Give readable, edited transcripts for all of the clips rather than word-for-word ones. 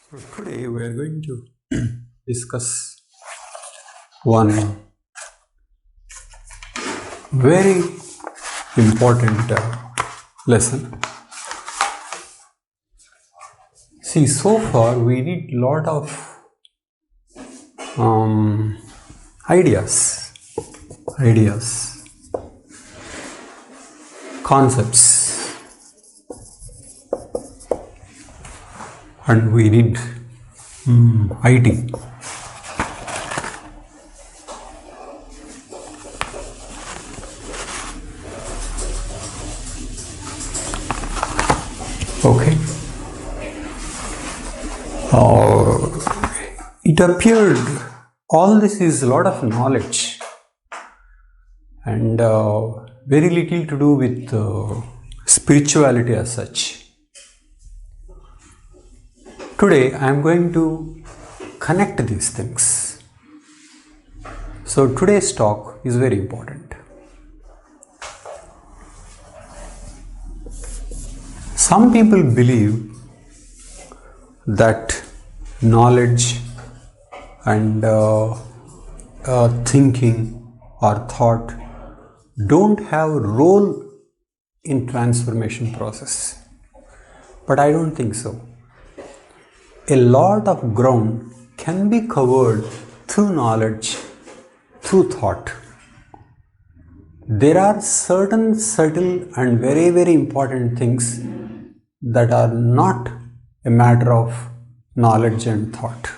So today we are going to discuss one very important lesson. See, so far we did lot of ideas, concepts, and we did IT. Okay. It appeared all this is a lot of knowledge and very little to do with spirituality as such. Today I am going to connect these things. So today's talk is very important. Some people believe that knowledge and thinking or thought don't have a role in transformation process. But I don't think so. A lot of ground can be covered through knowledge, through thought. There are certain subtle and very, very important things that are not a matter of knowledge and thought.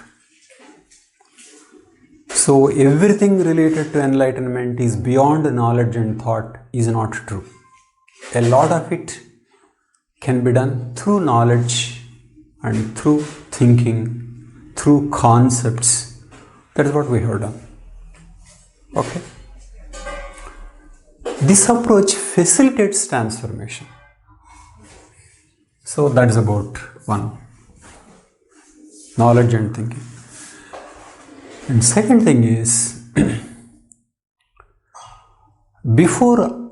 So everything related to enlightenment is beyond knowledge and thought is not true. A lot of it can be done through knowledge and through thinking, through concepts. That is what we have done. Okay. This approach facilitates transformation. So that is about one. Knowledge and thinking. And second thing is, before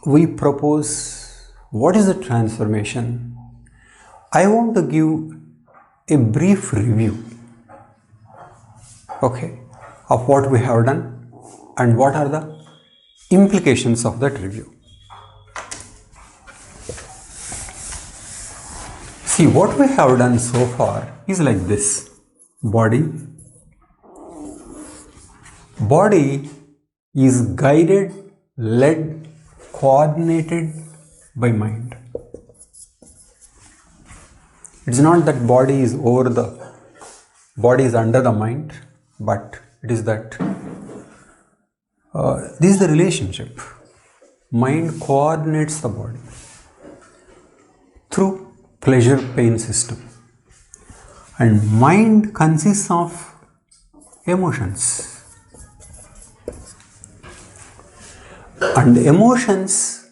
we propose what is the transformation, I want to give a brief review, okay, of what we have done and what are the implications of that review. See, what we have done so far is like this. Body is guided, led, coordinated by mind. It's not that body is under the mind, but it is that this is the relationship. Mind coordinates the body through pleasure-pain system. And mind consists of emotions. And emotions,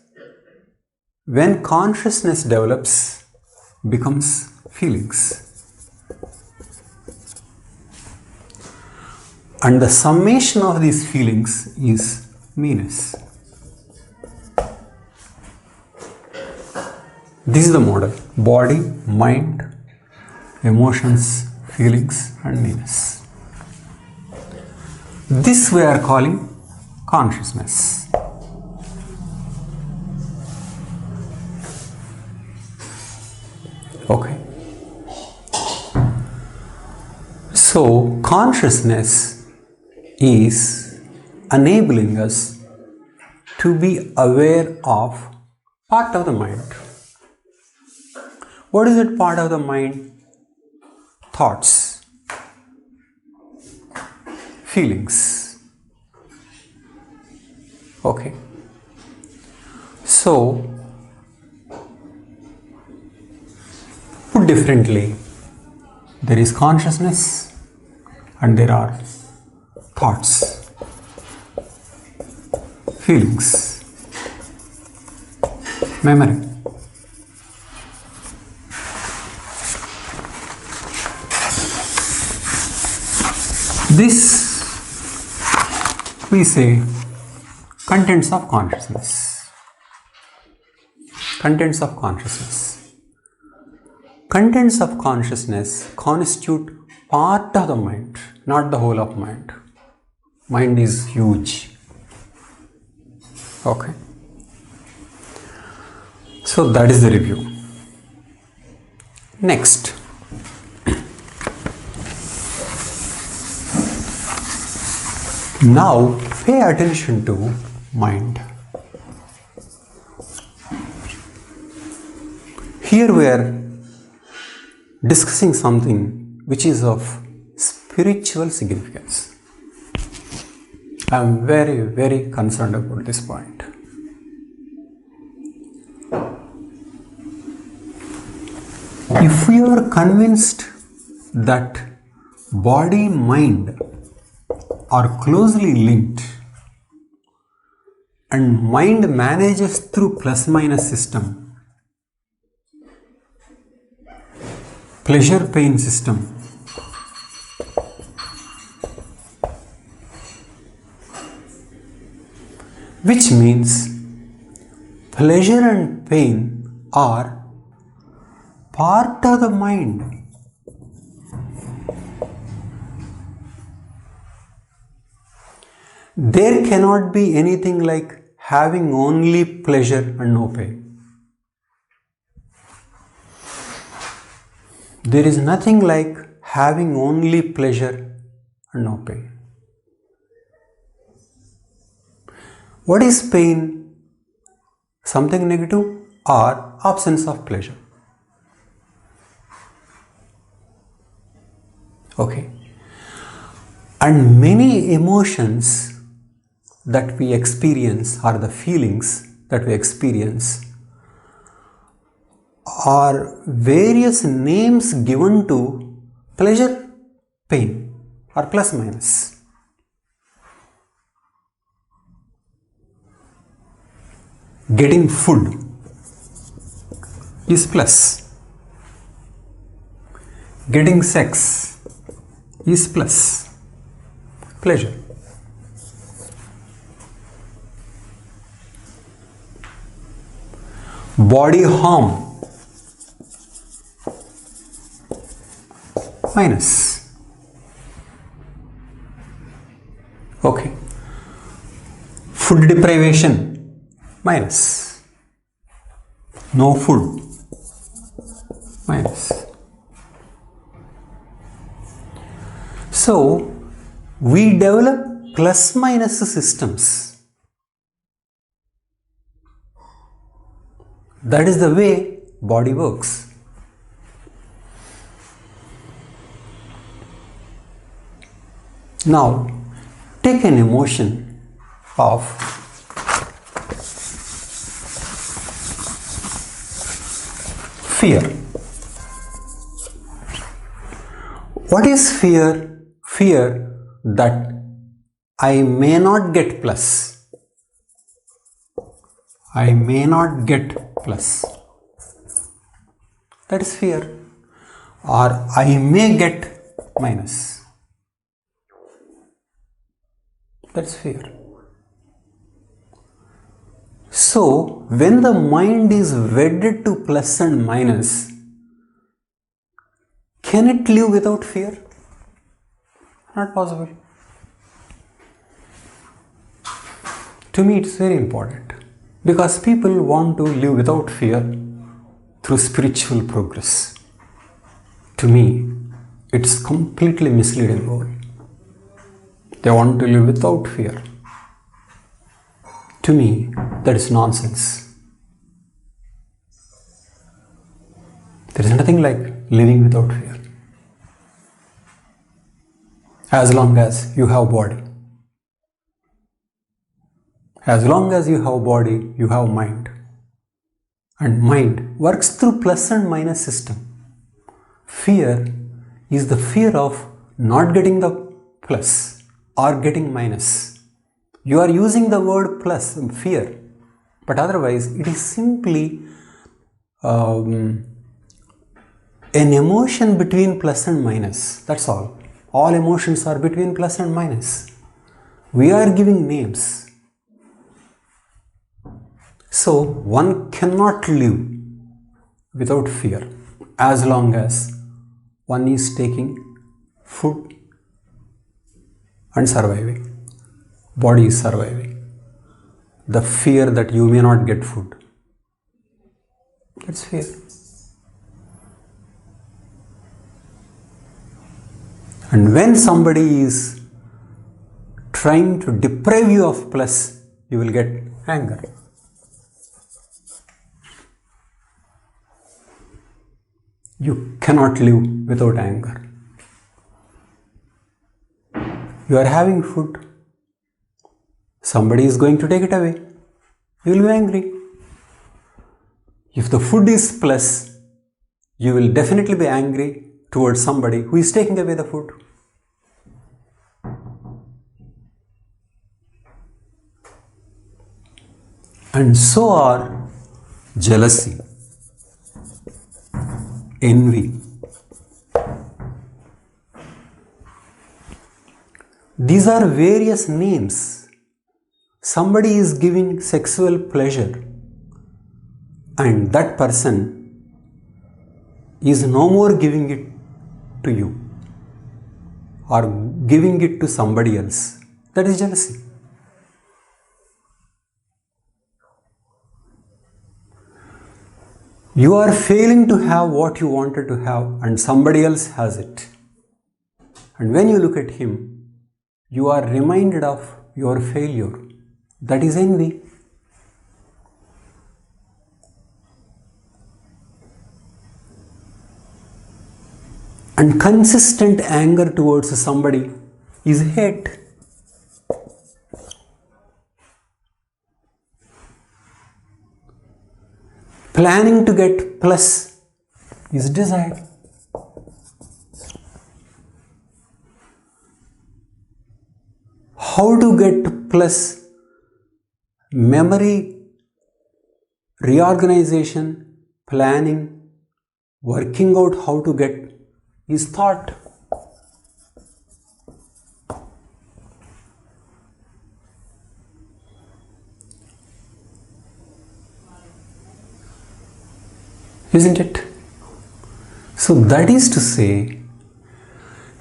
when consciousness develops, becomes feelings. And the summation of these feelings is meanness. This is the model. Body, mind, emotions, feelings and meanness. This we are calling consciousness. Okay. So consciousness is enabling us to be aware of part of the mind. What is it part of the mind? Thoughts, feelings. Okay. So, put differently, there is consciousness and there are thoughts, feelings, memory. This we say contents of consciousness. Contents of consciousness. contents of consciousness constitute part of the mind, not the whole of mind. Mind is huge. Okay. So that is the review. Next. Now pay attention to mind. Here we are discussing something which is of spiritual significance. I am very, very concerned about this point. If we are convinced that body, mind are closely linked and mind manages through plus minus system, pleasure pain system, which means pleasure and pain are part of the mind. There cannot be anything like having only pleasure and no pain. There is nothing like having only pleasure and no pain. What is pain? Something negative or absence of pleasure? Okay. And many emotions that we experience, or the feelings that we experience, are various names given to pleasure, pain, or plus minus. Getting food is plus. Getting sex is plus. Pleasure. Body harm, minus. Okay. Food deprivation, minus. No food, minus. So, we develop plus minus systems. That is the way body works. Now, take an emotion of fear. What is fear? Fear that I may not get plus. I may not get plus. That is fear. Or I may get minus. That's fear. So, when the mind is wedded to plus and minus, can it live without fear? Not possible. To me, it's very important. Because people want to live without fear through spiritual progress. To me, it's completely misleading goal. They want to live without fear. To me, that is nonsense. There is nothing like living without fear. As long as you have body. As long as you have body, you have mind. And mind works through plus and minus system. Fear is the fear of not getting the plus or getting minus. You are using the word plus, fear, but otherwise it is simply an emotion between plus and minus. That's all. All emotions are between plus and minus. We are giving names. So one cannot live without fear. as long as one is taking food and surviving. Body is surviving. The fear that you may not get food. That's fear. And when somebody is trying to deprive you of plus, you will get anger. You cannot live without anger. You are having food. Somebody is going to take it away. You will be angry. If the food is plus, you will definitely be angry towards somebody who is taking away the food. And so are jealousy, envy. These are various names. Somebody is giving sexual pleasure, and that person is no more giving it to you or giving it to somebody else. That is jealousy. You are failing to have what you wanted to have, and somebody else has it. And when you look at him, you are reminded of your failure. That is envy. And consistent anger towards somebody is hate. Planning to get plus is desire. How to get plus? Memory, reorganization, planning, working out how to get is thought. Isn't it? So that is to say,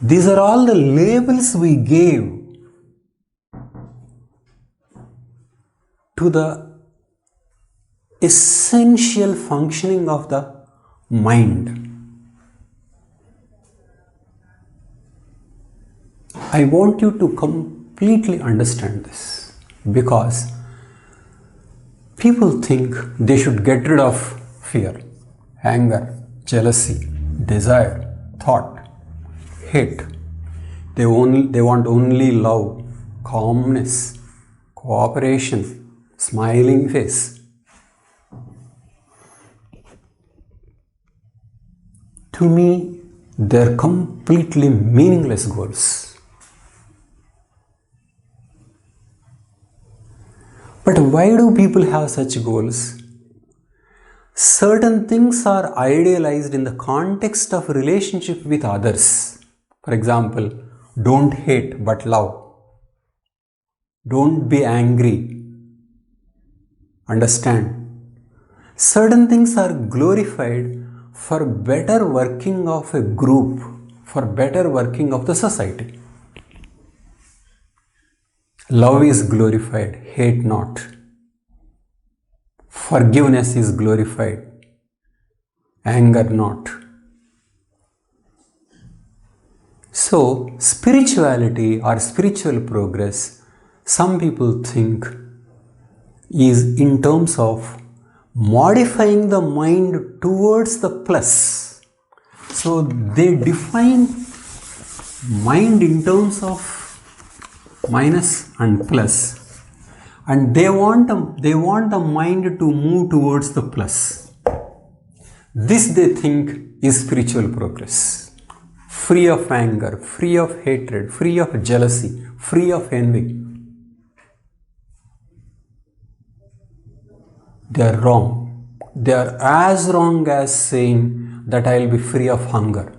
these are all the labels we gave to the essential functioning of the mind. I want you to completely understand this, because people think they should get rid of fear, anger, jealousy, desire, thought, hate. They want only love, calmness, cooperation, smiling face. To me, they are completely meaningless goals. But why do people have such goals? Certain things are idealized in the context of relationship with others. For example, don't hate but love. Don't be angry. Understand. Certain things are glorified for better working of a group, for better working of the society. Love is glorified, hate not. Forgiveness is glorified, anger not. So, spirituality or spiritual progress, some people think, is in terms of modifying the mind towards the plus. So, they define mind in terms of minus and plus, and they want the mind to move towards the plus. This they think is spiritual progress. Free of anger, free of hatred, free of jealousy, free of envy. They are wrong. They are as wrong as saying that I will be free of hunger,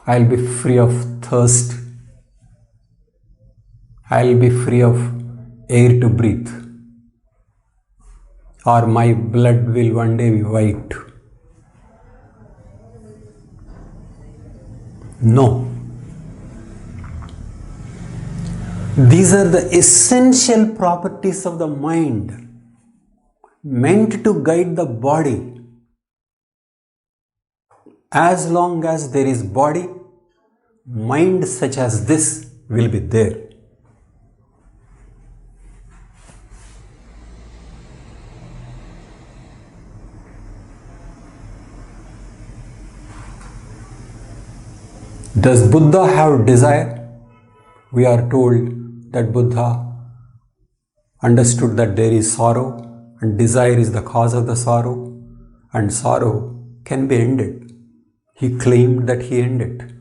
I will be free of thirst, I will be free of air to breathe, or my blood will one day be white. No. These are the essential properties of the mind, meant to guide the body. As long as there is body, mind such as this will be there. Does Buddha have desire? We are told that Buddha understood that there is sorrow and desire is the cause of the sorrow, and sorrow can be ended. He claimed that he ended.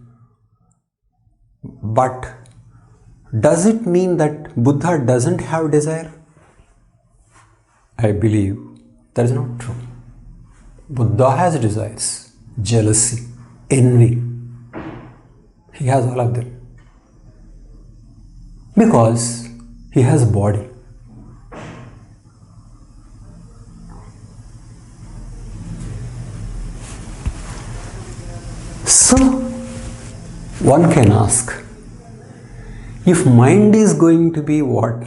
But does it mean that Buddha doesn't have desire? I believe that is not true. Buddha has desires, jealousy, envy. He has all of them. Because he has body. So, one can ask, if mind is going to be what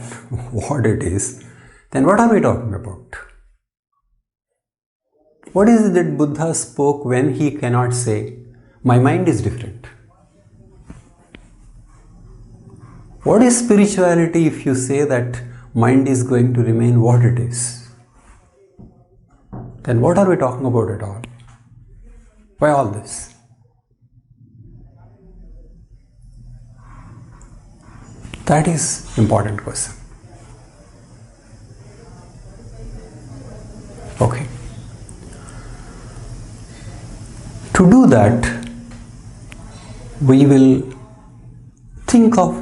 it is, then what are we talking about? What is it that Buddha spoke when he cannot say, my mind is different? What is spirituality if you say that mind is going to remain what it is? Then what are we talking about at all? Why all this? That is important question. Okay. To do that, we will think of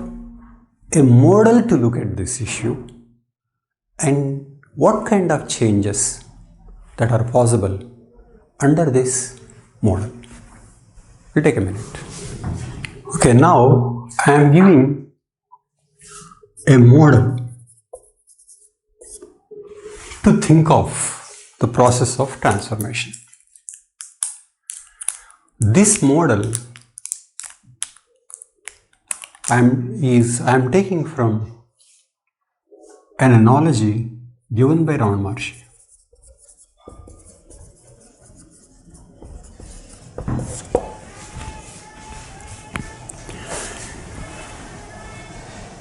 a model to look at this issue and what kind of changes that are possible under this model. We'll take a minute. Okay, now I am giving a model to think of the process of transformation. This model I am taking from an analogy given by Ramana Maharshi.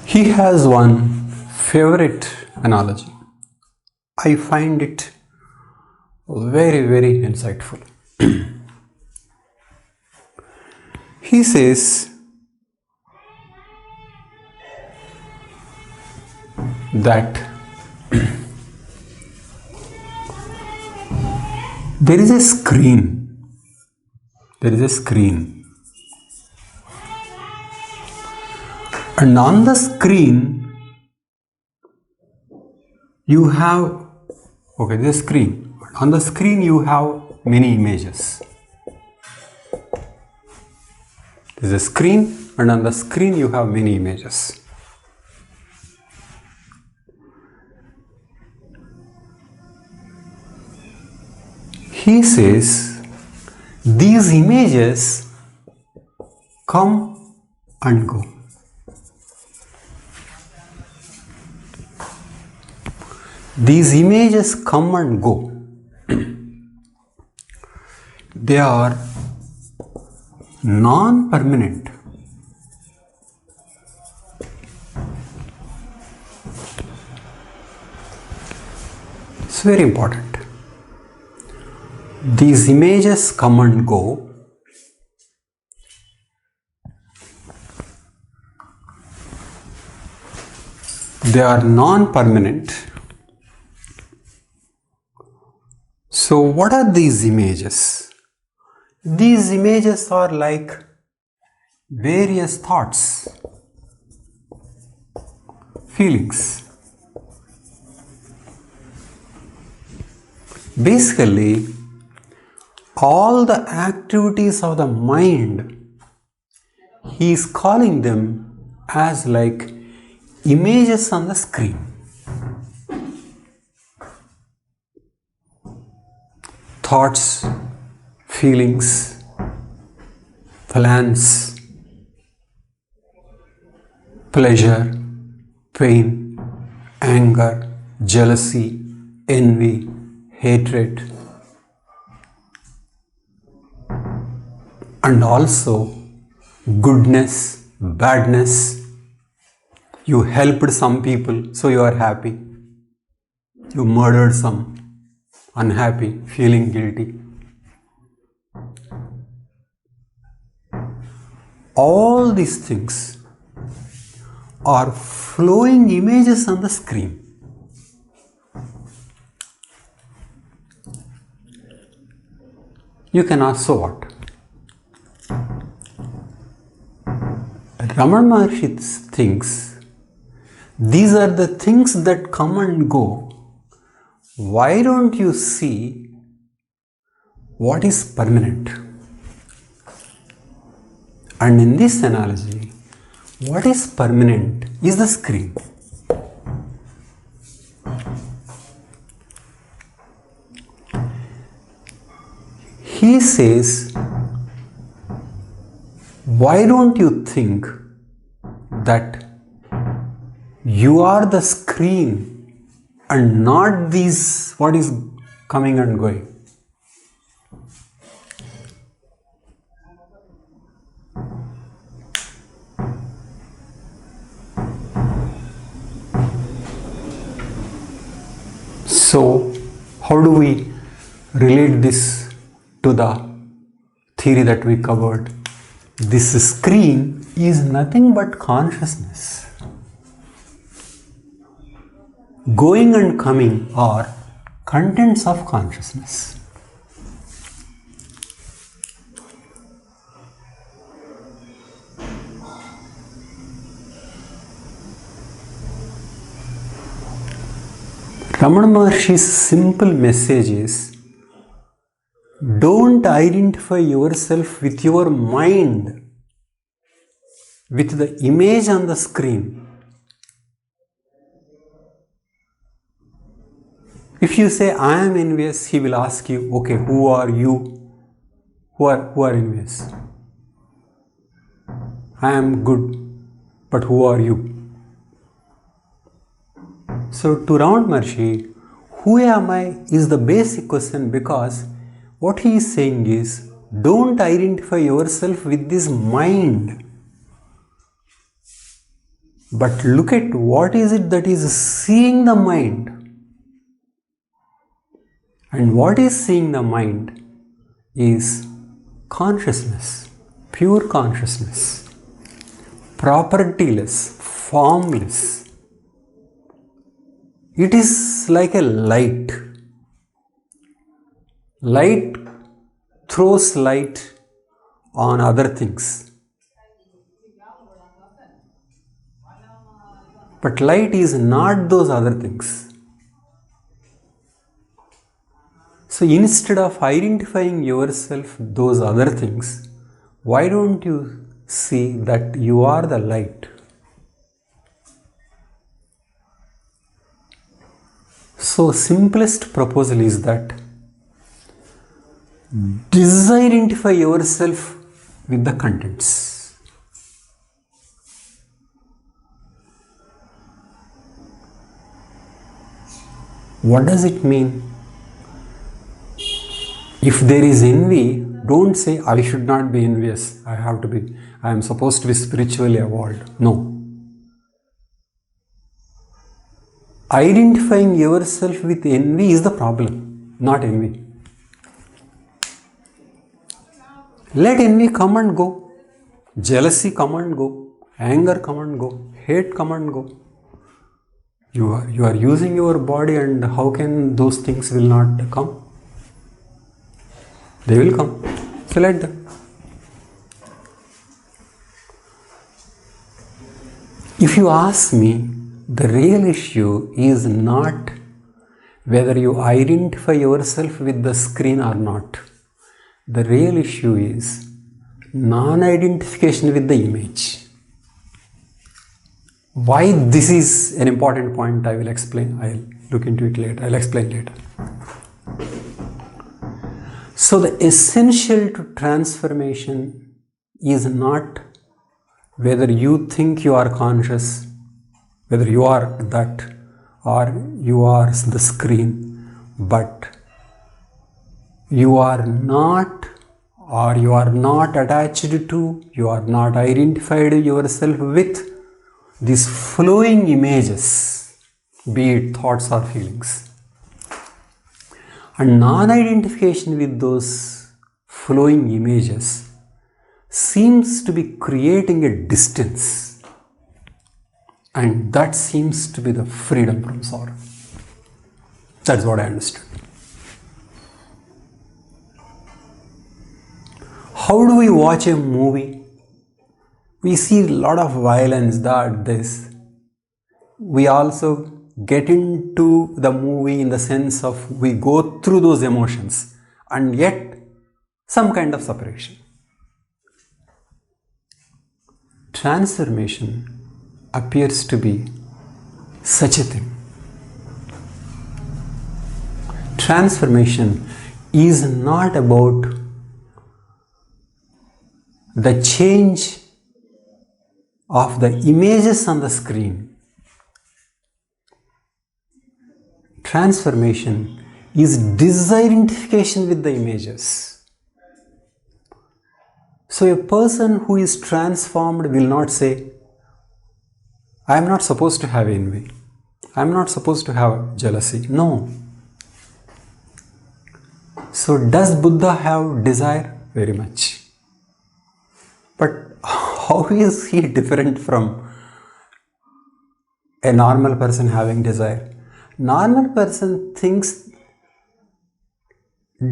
He has one favorite analogy. I find it very, very insightful. He says that there is a screen. And on the screen you have, this screen. On the screen you have many images. There is a screen, and on the screen you have many images. He says these images come and go. These images come and go. They are non-permanent. It's very important. These images come and go. They are non-permanent. So what are these images? These images are like various thoughts, feelings. Basically, all the activities of the mind, he is calling them as like images on the screen. Thoughts, feelings, plans, pleasure, pain, anger, jealousy, envy, hatred, and also goodness, badness. You helped some people, so you are happy. You murdered some, unhappy, feeling guilty. All these things are flowing images on the screen. You can ask, so what? Ramana Maharshi thinks these are the things that come and go. Why don't you see what is permanent? And in this analogy, what is permanent is the screen. He says, why don't you think that you are the screen and not these, what is coming and going? So, how do we relate this to the theory that we covered? This screen is nothing but consciousness. Going and coming are contents of consciousness. Ramana Maharshi's simple message is, don't identify yourself with your mind, with the image on the screen. If you say, I am envious, he will ask you, okay, who are you? Who are envious? I am good, but who are you? So to Ramana Maharshi, who am I is the basic question, because what he is saying is, don't identify yourself with this mind, but look at what is it that is seeing the mind. And what is seeing the mind is consciousness, pure consciousness, propertyless, formless. It is like a light. Light throws light on other things. But light is not those other things. So instead of identifying yourself those other things, why don't you see that you are the light? So simplest proposal is that disidentify yourself with the contents. What does it mean? If there is envy, don't say, I should not be envious. I am supposed to be spiritually evolved. No. Identifying yourself with envy is the problem, not envy. Let envy come and go. Jealousy come and go. Anger come and go. Hate come and go. You are using your body, and how can those things will not come? They will come. So let them. If you ask me, the real issue is not whether you identify yourself with the screen or not. The real issue is non-identification with the image. Why this is an important point, I will explain. I'll look into it later. I'll explain later. So the essential to transformation is not whether you think you are conscious, whether you are that or you are the screen, but you are not, or you are not attached to, you are not identified yourself with these flowing images, be it thoughts or feelings. And non-identification with those flowing images seems to be creating a distance, and that seems to be the freedom from sorrow. That's what I understood. How do we watch a movie? We see a lot of violence, this. We also get into the movie in the sense of we go through those emotions, and yet some kind of separation. Transformation appears to be such a thing. Transformation is not about the change of the images on the screen. Transformation is disidentification with the images. So a person who is transformed will not say, I am not supposed to have envy, I am not supposed to have jealousy. No. So does Buddha have desire? Very much. But how is he different from a normal person having desire? Normal person thinks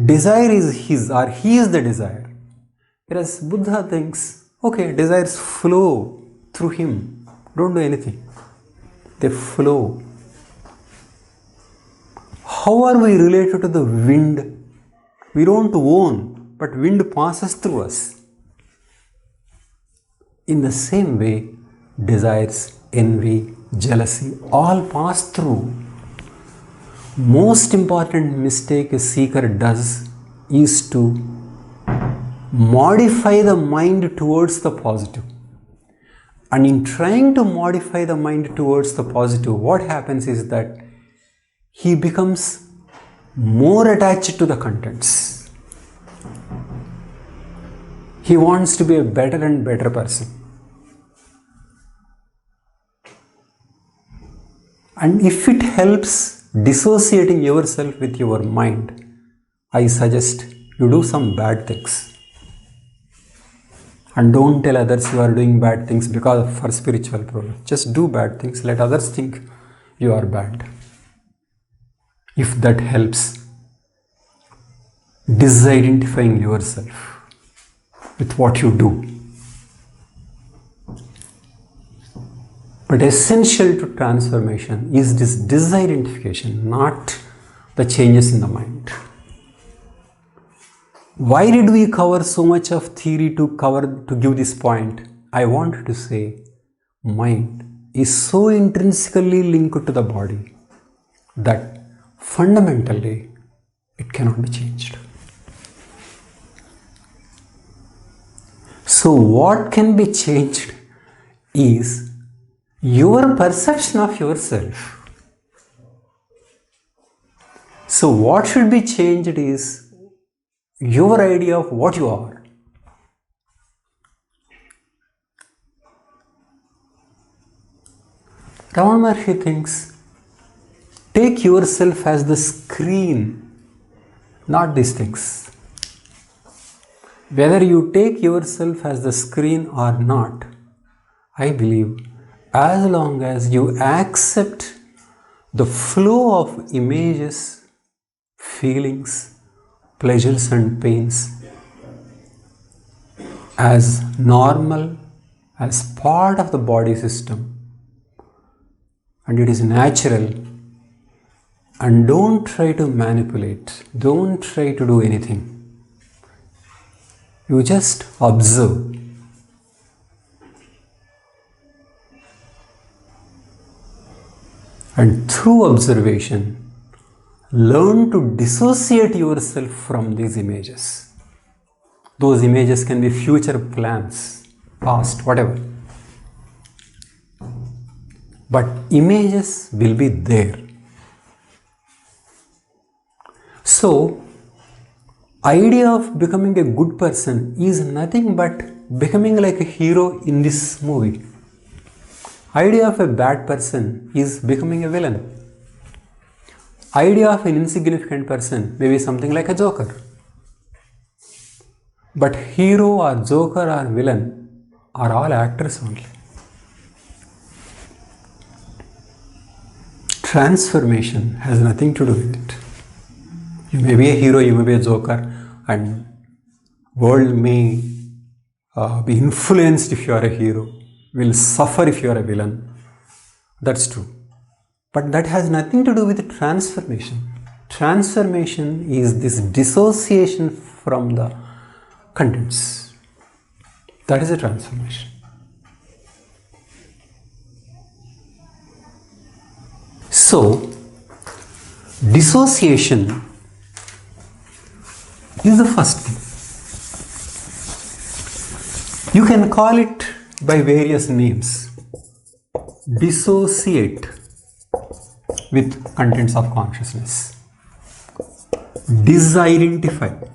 desire is his, or he is the desire. Whereas Buddha thinks, okay, desires flow through him. Don't do anything. They flow. How are we related to the wind? We don't own, but wind passes through us. In the same way, desires, envy, jealousy all pass through. Most important mistake a seeker does is to modify the mind towards the positive. And in trying to modify the mind towards the positive, what happens is that he becomes more attached to the contents. He wants to be a better and better person. And if it helps dissociating yourself with your mind, I suggest you do some bad things. And don't tell others you are doing bad things because for spiritual progress. Just do bad things. Let others think you are bad. If that helps disidentifying yourself with what you do. But essential to transformation is this disidentification, not the changes in the mind. Why did we cover so much of theory to give this point? I wanted to say mind is so intrinsically linked to the body that fundamentally it cannot be changed. So what can be changed is your perception of yourself. So what should be changed is your idea of what you are. Ramana Maharshi thinks, take yourself as the screen, not these things. Whether you take yourself as the screen or not, I believe as long as you accept the flow of images, feelings, pleasures and pains as normal, as part of the body system, and it is natural, and don't try to manipulate, don't try to do anything. You just observe. And through observation, learn to dissociate yourself from these images. Those images can be future plans, past, whatever. but images will be there. So, idea of becoming a good person is nothing but becoming like a hero in this movie. Idea of a bad person is becoming a villain. Idea of an insignificant person may be something like a joker. But hero or joker or villain are all actors only. Transformation has nothing to do with it. You may be a hero, you may be a joker, and world may be influenced if you are a hero, will suffer if you are a villain. That's true. But that has nothing to do with transformation. Transformation is this dissociation from the contents. That is a transformation. So, dissociation is the first thing. You can call it by various names. Dissociate with contents of consciousness. Disidentify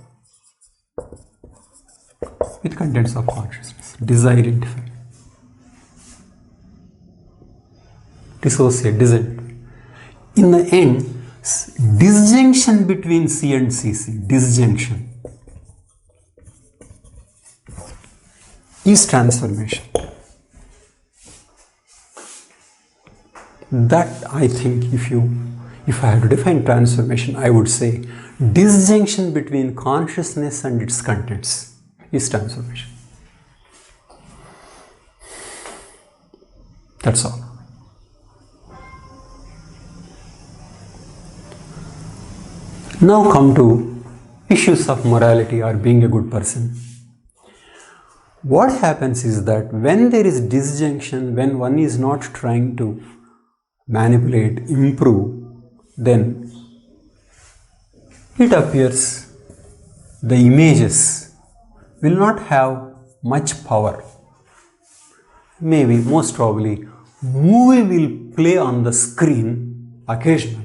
with contents of consciousness. Disidentify. Dissociate, disidentify. In the end, disjunction between C and CC, disjunction, is transformation. That I think if I had to define transformation, I would say disjunction between consciousness and its contents is transformation. That's all. Now come to issues of morality or being a good person. What happens is that when there is disjunction, when one is not trying to manipulate, improve, then it appears the images will not have much power. Maybe, most probably, movie will play on the screen occasionally.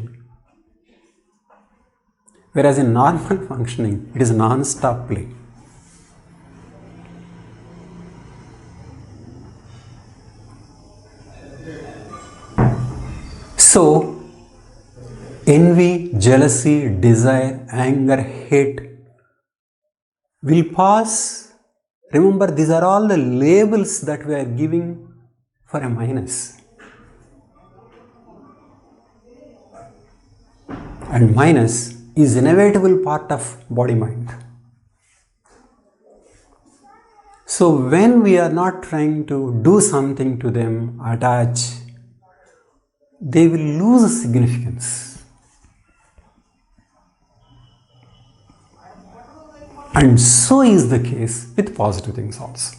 Whereas in normal functioning, it is non-stop play. So, envy, jealousy, desire, anger, hate will pass. Remember, these are all the labels that we are giving for a minus. And minus is inevitable part of body-mind. So when we are not trying to do something to them, attach, they will lose significance. And so is the case with positive things also.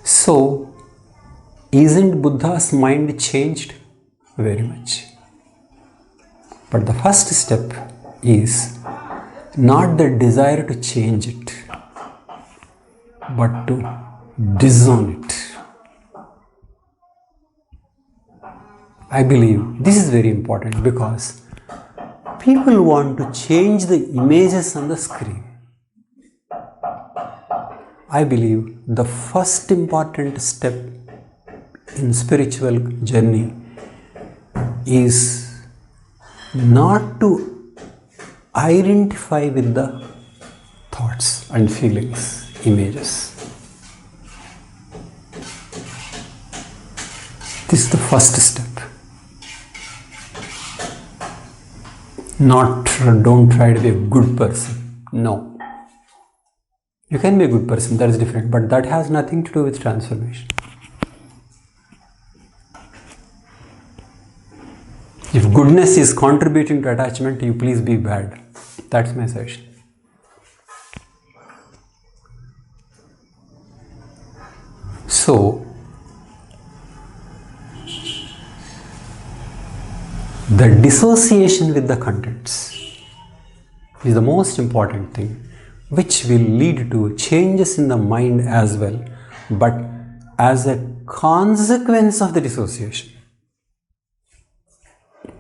So, isn't Buddha's mind changed? Very much. But the first step is not the desire to change it, but to disown it. I believe this is very important because people want to change the images on the screen. I believe the first important step in spiritual journey is not to identify with the thoughts and feelings, images. This is the first step. Don't try to be a good person. No. You can be a good person, that is different, but that has nothing to do with transformation. If goodness is contributing to attachment, you please be bad. That's my suggestion. So, the dissociation with the contents is the most important thing, which will lead to changes in the mind as well, but as a consequence of the dissociation.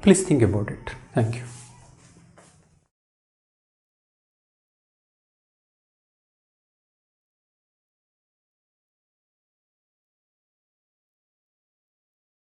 Please think about it. Thank you.